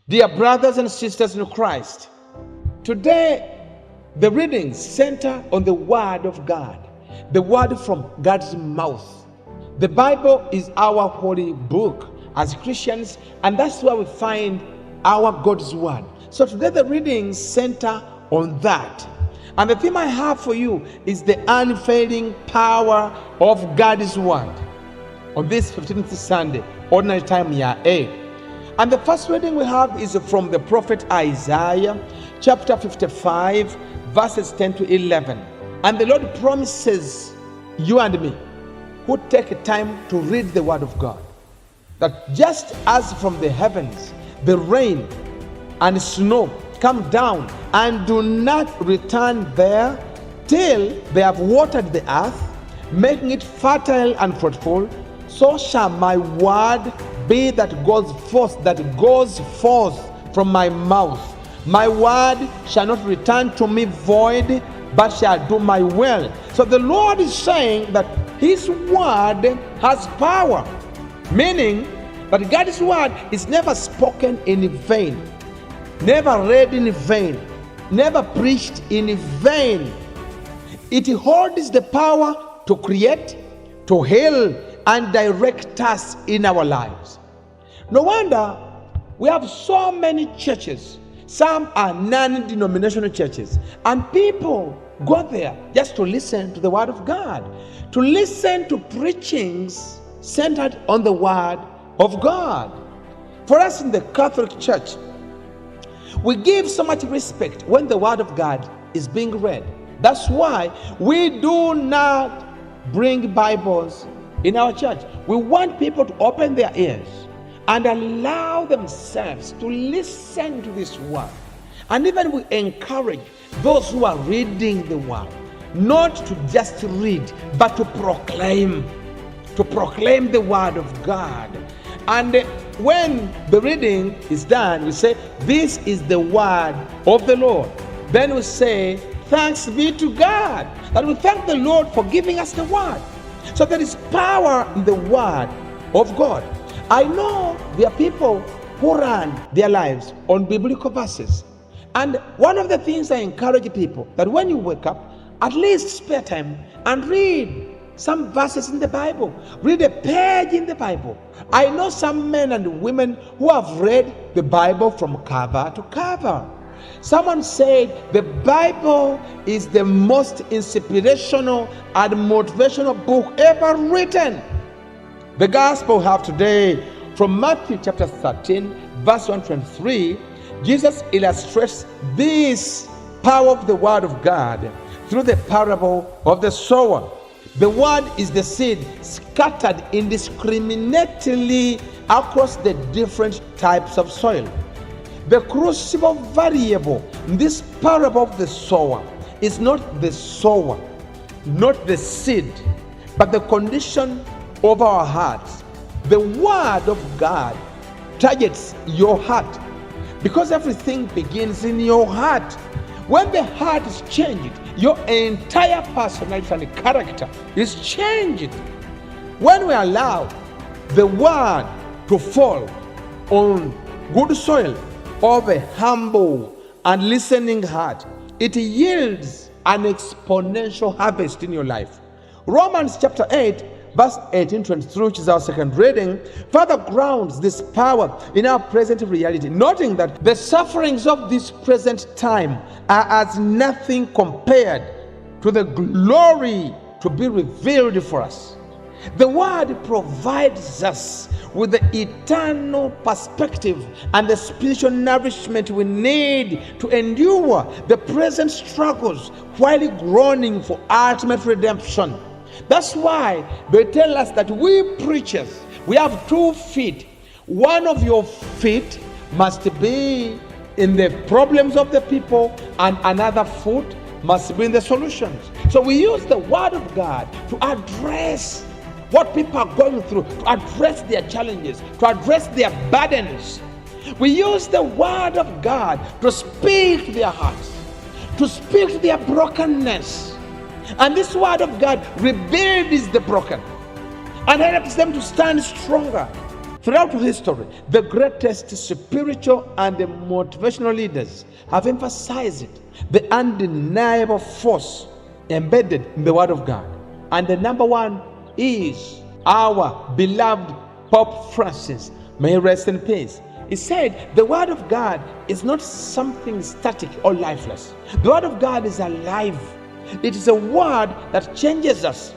Dear brothers and sisters in Christ, today the readings center on the Word of God, the Word from God's mouth. The Bible is our holy book as Christians, and that's where we find our God's Word. So today the readings center on that. And the theme I have for you is the unfailing power of God's Word on this 15th Sunday, Ordinary Time, Year A. And the first reading we have is from the prophet Isaiah, chapter 55, verses 10 to 11. And the Lord promises you and me, who take time to read the Word of God, that just as from the heavens the rain and snow come down and do not return there till they have watered the earth, making it fertile and fruitful, so shall my word be that goes forth from my mouth. My word shall not return to me void, but shall do my will. So the Lord is saying that His word has power, meaning that God's word is never spoken in vain, never read in vain, never preached in vain. It holds the power to create, to heal, and direct us in our lives. No wonder we have so many churches. Some are non-denominational churches, and people go there just to listen to the Word of God, to listen to preachings centered on the Word of God. For us in the Catholic Church, we give so much respect when the Word of God is being read. That's why we do not bring Bibles in our church. We want people to open their ears and allow themselves to listen to this word. And even we encourage those who are reading the word not to just read, but to proclaim the word of God. And when the reading is done, we say, "This is the word of the Lord." Then we say, "Thanks be to God." And we thank the Lord for giving us the word. So there is power in the word of God. I know there are people who run their lives on biblical verses. And one of the things I encourage people, that when you wake up, at least spare time and read some verses in the Bible. Read a page in the Bible. I know some men and women who have read the Bible from cover to cover. Someone said the Bible is the most inspirational and motivational book ever written. The gospel we have today from Matthew chapter 13, verse 123, Jesus illustrates this power of the word of God through the parable of the sower. The word is the seed scattered indiscriminately across the different types of soil. The crucial variable in this parable of the sower is not the sower, not the seed, but the condition of our hearts. The word of God targets your heart, because everything begins in your heart. When the heart is changed, your entire personality and character is changed. When we allow the word to fall on good soil of a humble and listening heart, it yields an exponential harvest in your life. Romans chapter 8, verse 18-23, which is our second reading, further grounds this power in our present reality, noting that the sufferings of this present time are as nothing compared to the glory to be revealed for us. The word provides us with the eternal perspective and the spiritual nourishment we need to endure the present struggles while groaning for ultimate redemption. That's why they tell us that we preachers, we have 2 feet. One of your feet must be in the problems of the people, and another foot must be in the solutions. So we use the word of God to address what people are going through, to address their challenges, to address their burdens. We use the word of God to speak to their hearts, to speak to their brokenness. And this word of God rebuilds the broken and helps them to stand stronger Throughout history, the greatest spiritual and motivational leaders have emphasized the undeniable force embedded in the Word of God. And the number one is our beloved Pope Francis. May he rest in peace. He said the Word of God is not something static or lifeless. The Word of God is alive. It is a word that changes us,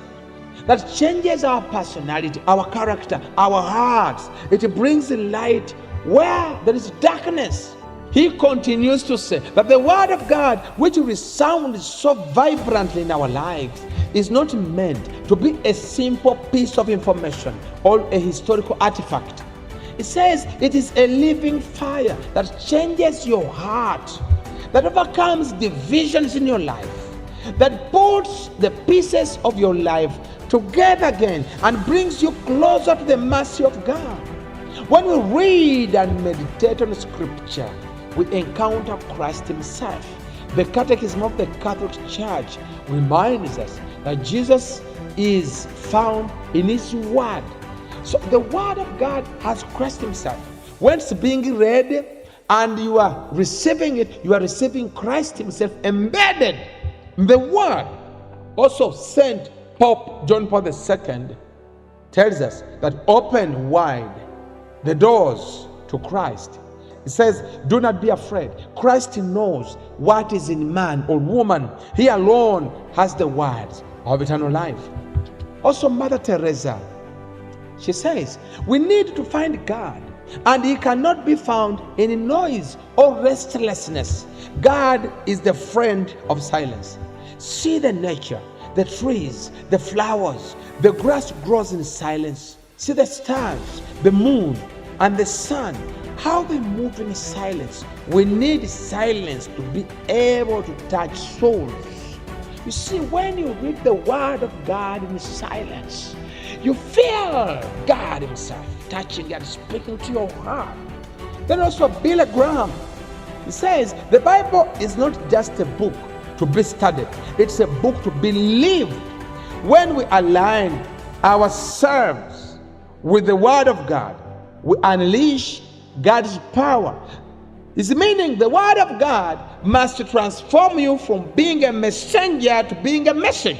that changes our personality, our character, our hearts. It brings light where there is darkness. He continues to say that the Word of God, which resounds so vibrantly in our lives, is not meant to be a simple piece of information or a historical artifact. It says it is a living fire that changes your heart, that overcomes divisions in your life, that puts the pieces of your life together again and brings you closer to the mercy of God. When we read and meditate on Scripture, we encounter Christ Himself. The Catechism of the Catholic Church reminds us that Jesus is found in His Word. So the Word of God has Christ Himself. When it's being read and you are receiving it, you are receiving Christ Himself embedded in the Word. Also, Saint Pope John Paul II tells us that open wide the doors to Christ. He says, do not be afraid. Christ knows what is in man or woman. He alone has the words of eternal life. Also, Mother Teresa, she says, we need to find God, and He cannot be found in noise or restlessness. God is the friend of silence. See the nature, the trees, the flowers, the grass grows in silence. See the stars, the moon, and the sun, how they move in silence. We need silence to be able to touch souls. You see, when you read the Word of God in silence, you feel God Himself touching and speaking to your heart. Then also Billy Graham, he says, the Bible is not just a book to be studied. It's a book to be lived. When we align ourselves with the Word of God, we unleash God's power. It's meaning the Word of God must transform you from being a messenger to being a message.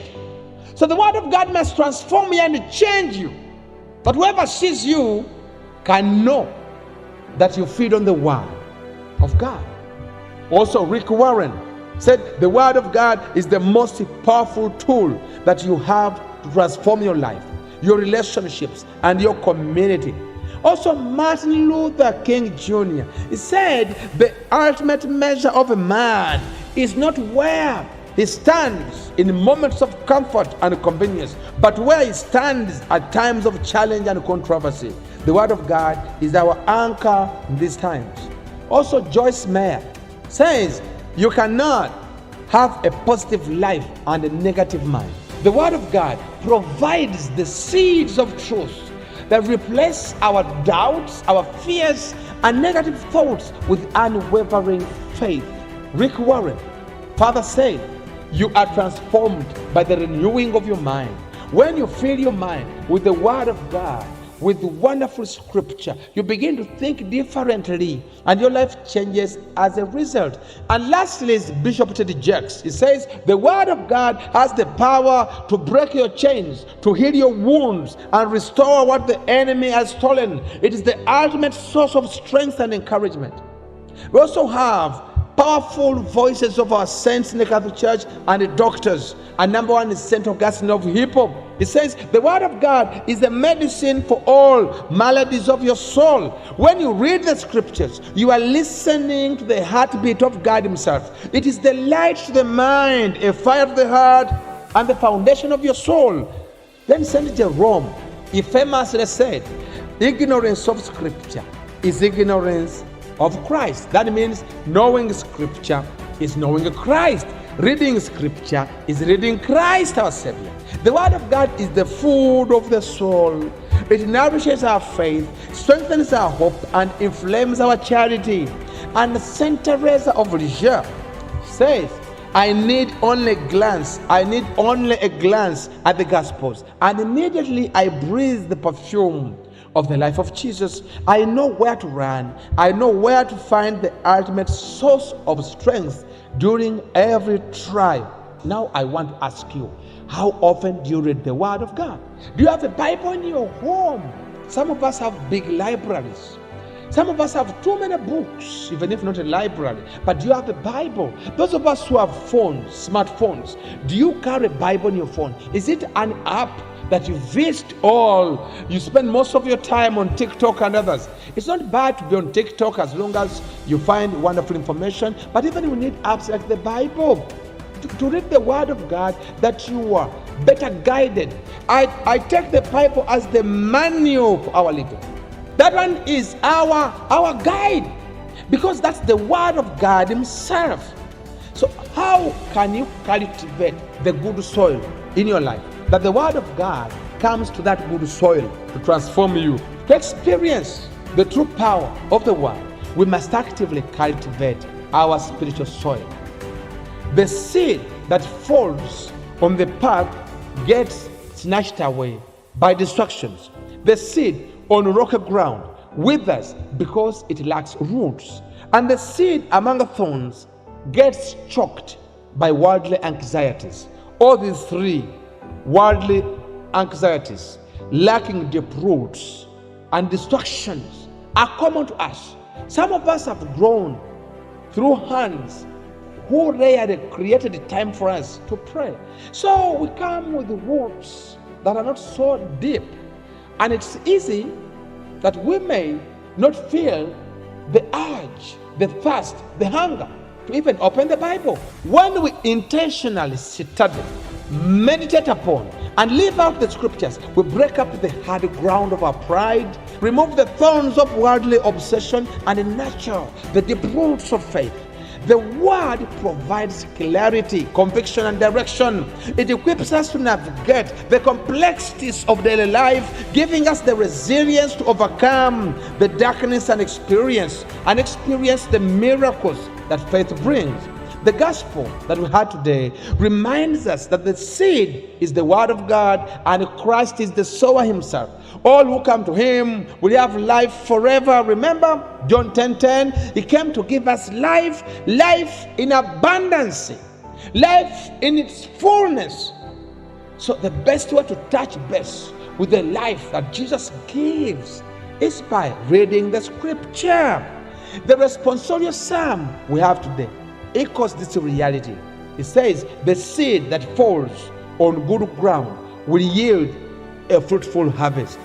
So the Word of God must transform you and change you. But whoever sees you can know that you feed on the Word of God. Also, Rick Warren said the Word of God is the most powerful tool that you have to transform your life, your relationships, and your community. Also, Martin Luther King Jr., he said the ultimate measure of a man is not where he stands in moments of comfort and convenience, but where he stands at times of challenge and controversy. The Word of God is our anchor in these times. Also, Joyce Meyer says you cannot have a positive life and a negative mind. The Word of God provides the seeds of truth that replace our doubts, our fears, and negative thoughts with unwavering faith. Rick Warren, Father said, you are transformed by the renewing of your mind. When you fill your mind with the Word of God, with wonderful Scripture, you begin to think differently, and your life changes as a result. And lastly is Bishop Teddy Jakes. He says the Word of God has the power to break your chains, to heal your wounds, and restore what the enemy has stolen. It is the ultimate source of strength and encouragement. We also have powerful voices of our saints in the Catholic Church and the doctors. And number one is St. Augustine of Hippo. He says the Word of God is the medicine for all maladies of your soul. When you read the Scriptures, you are listening to the heartbeat of God Himself. It is the light to the mind, a fire to the heart, and the foundation of your soul. Then St. Jerome, he famously said, ignorance of Scripture is ignorance of Christ. That means knowing Scripture is knowing Christ. Reading Scripture is reading Christ our Savior. The Word of God is the food of the soul. It nourishes our faith, strengthens our hope, and inflames our charity. And Saint Teresa of Lisieux says, I need only a glance at the Gospels, and immediately I breathe the perfume of the life of Jesus, I know where to run. I know where to find the ultimate source of strength during every trial. Now I want to ask you, how often do you read the Word of God? Do you have a Bible in your home? Some of us have big libraries. Some of us have too many books, even if not a library. But do you have a Bible? Those of us who have phones, smartphones, do you carry a Bible in your phone? Is it an app that you visit all? You spend most of your time on TikTok and others. It's not bad to be on TikTok as long as you find wonderful information. But even we need apps like the Bible to read the Word of God, that you are better guided. I take the Bible as the manual for our living. That one is our guide, because that's the Word of God Himself. So how can you cultivate the good soil in your life? That the Word of God comes to that good soil to transform you, to experience the true power of the Word. We must actively cultivate our spiritual soil. The seed that falls on the path gets snatched away by distractions. The seed on rocky ground withers because it lacks roots. And the seed among the thorns gets choked by worldly anxieties. All these three worldly anxieties, lacking deep roots and distractions, are common to us. Some of us have grown through hands who rarely created time for us to pray. So we come with roots that are not so deep. And it's easy that we may not feel the urge, the thirst, the hunger to even open the Bible. When we intentionally study, meditate upon, and live out the scriptures, we break up the hard ground of our pride, remove the thorns of worldly obsession, and nurture the deep roots of faith. The Word provides clarity, conviction, and direction. It equips us to navigate the complexities of daily life, giving us the resilience to overcome the darkness and experience the miracles that faith brings. The gospel that we had today reminds us that the seed is the Word of God and Christ is the sower Himself. All who come to Him will have life forever. Remember John 10:10? He came to give us life in abundance, life in its fullness. So the best way to touch base with the life that Jesus gives is by reading the scripture. The responsorial psalm we have today echoes this reality. It says, the seed that falls on good ground will yield a fruitful harvest.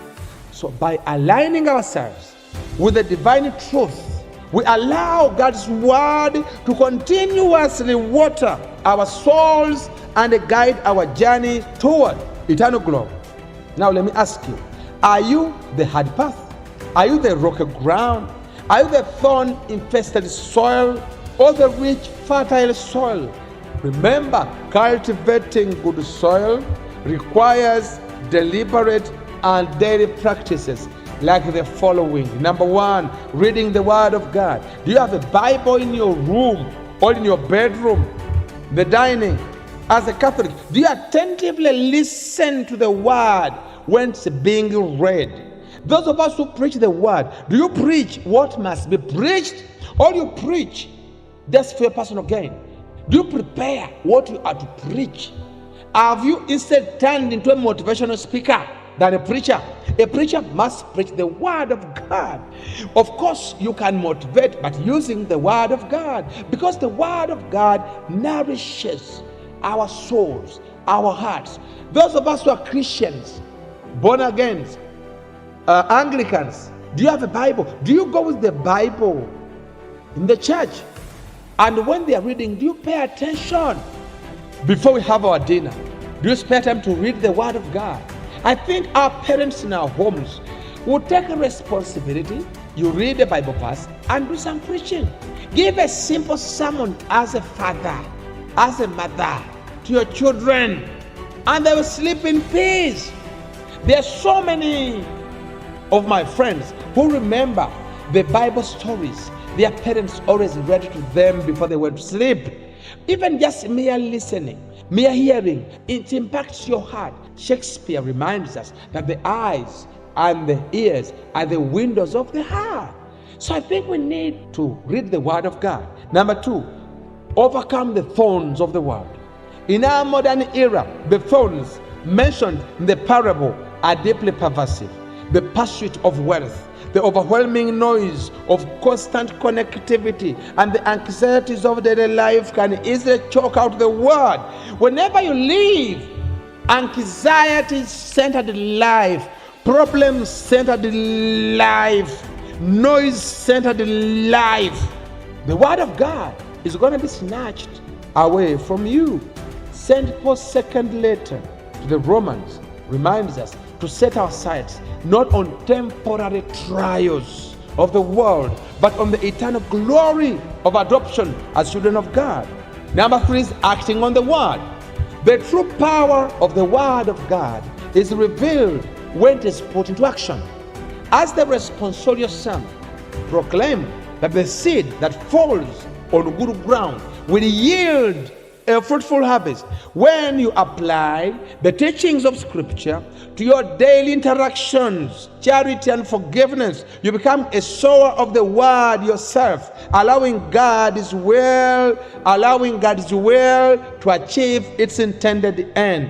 So by aligning ourselves with the divine truth, we allow God's Word to continuously water our souls and guide our journey toward eternal glory. Now let me ask you, are you the hard path? Are you the rocky ground? Are you the thorn-infested soil or the rich, fertile soil? Remember, cultivating good soil requires deliberate and daily practices like the following. Number one, reading the Word of God. Do you have a Bible in your room or in your bedroom, the dining? As a Catholic, do you attentively listen to the Word when it's being read? Those of us who preach the Word, do you preach what must be preached, or you preach just for your personal gain? Do you prepare what you are to preach? Have you instead turned into a motivational speaker than a preacher? A preacher must preach the Word of God. Of course, you can motivate, but using the Word of God, because the Word of God nourishes our souls, our hearts. Those of us who are Christians, born again, Anglicans, do you have a Bible? Do you go with the Bible in the church? And when they are reading, do you pay attention? Before we have our dinner, do you spare time to read the Word of God? I think our parents in our homes will take a responsibility. You read the Bible verse and do some preaching. Give a simple sermon as a father, as a mother to your children, and they will sleep in peace. There are so many of my friends who remember the Bible stories their parents always read to them before they went to sleep. Even just mere listening, mere hearing, it impacts your heart. Shakespeare reminds us that the eyes and the ears are the windows of the heart. So I think we need to read the Word of God. Number 2, overcome the thorns of the world. In our modern era, the thorns mentioned in the parable are deeply pervasive. The pursuit of wealth, the overwhelming noise of constant connectivity, and the anxieties of daily life can easily choke out the word. Whenever you live anxiety-centered life, problem-centered life, noise-centered life, the Word of God is going to be snatched away from you. St. Paul's second letter to the Romans reminds us to set our sights not on temporary trials of the world, but on the eternal glory of adoption as children of God. Number 3 is acting on the Word. The true power of the Word of God is revealed when it is put into action. As the responsorial psalm proclaimed that the seed that falls on good ground will yield a fruitful harvest. When you apply the teachings of Scripture to your daily interactions, charity and forgiveness, you become a sower of the Word yourself, allowing God's will to achieve its intended end.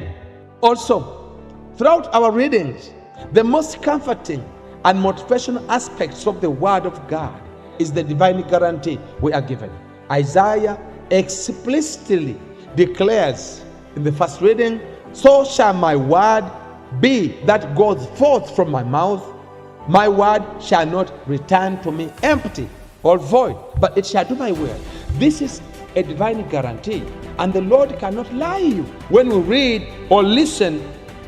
Also, throughout our readings, the most comforting and motivational aspects of the Word of God is the divine guarantee we are given. Isaiah explicitly declares in the first reading, "So shall my word be that goes forth from my mouth. My word shall not return to me empty or void, but it shall do my will." This is a divine guarantee, and the Lord cannot lie you. When we read or listen,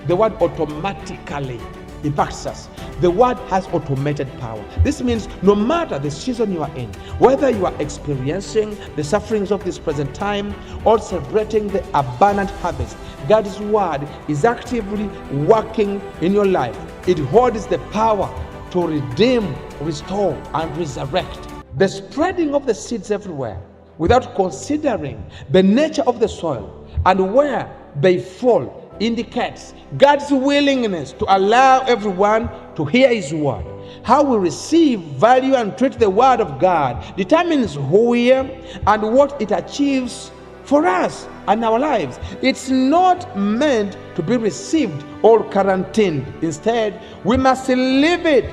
the word automatically impacts us. The word has automated power. This means no matter the season you are in, whether you are experiencing the sufferings of this present time or celebrating the abundant harvest, God's word is actively working in your life. It holds the power to redeem, restore, and resurrect. The spreading of the seeds everywhere without considering the nature of the soil and where they fall indicates God's willingness to allow everyone to hear His word. How we receive, value, and treat the Word of God determines who we are and what it achieves for us and our lives. It's not meant to be received or quarantined. Instead, we must live it.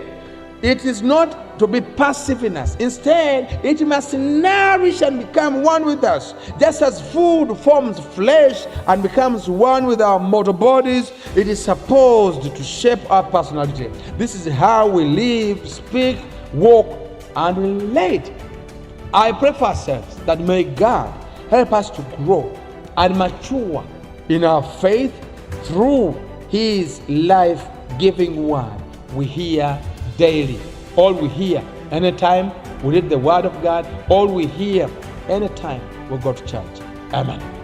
It is not to be passive in us. Instead, it must nourish and become one with us. Just as food forms flesh and becomes one with our mortal bodies, it is supposed to shape our personality. This is how we live, speak, walk, and relate. I pray for ourselves that may God help us to grow and mature in our faith through His life-giving word we hear daily. All we hear anytime we read the Word of God, all we hear anytime we go to church. Amen.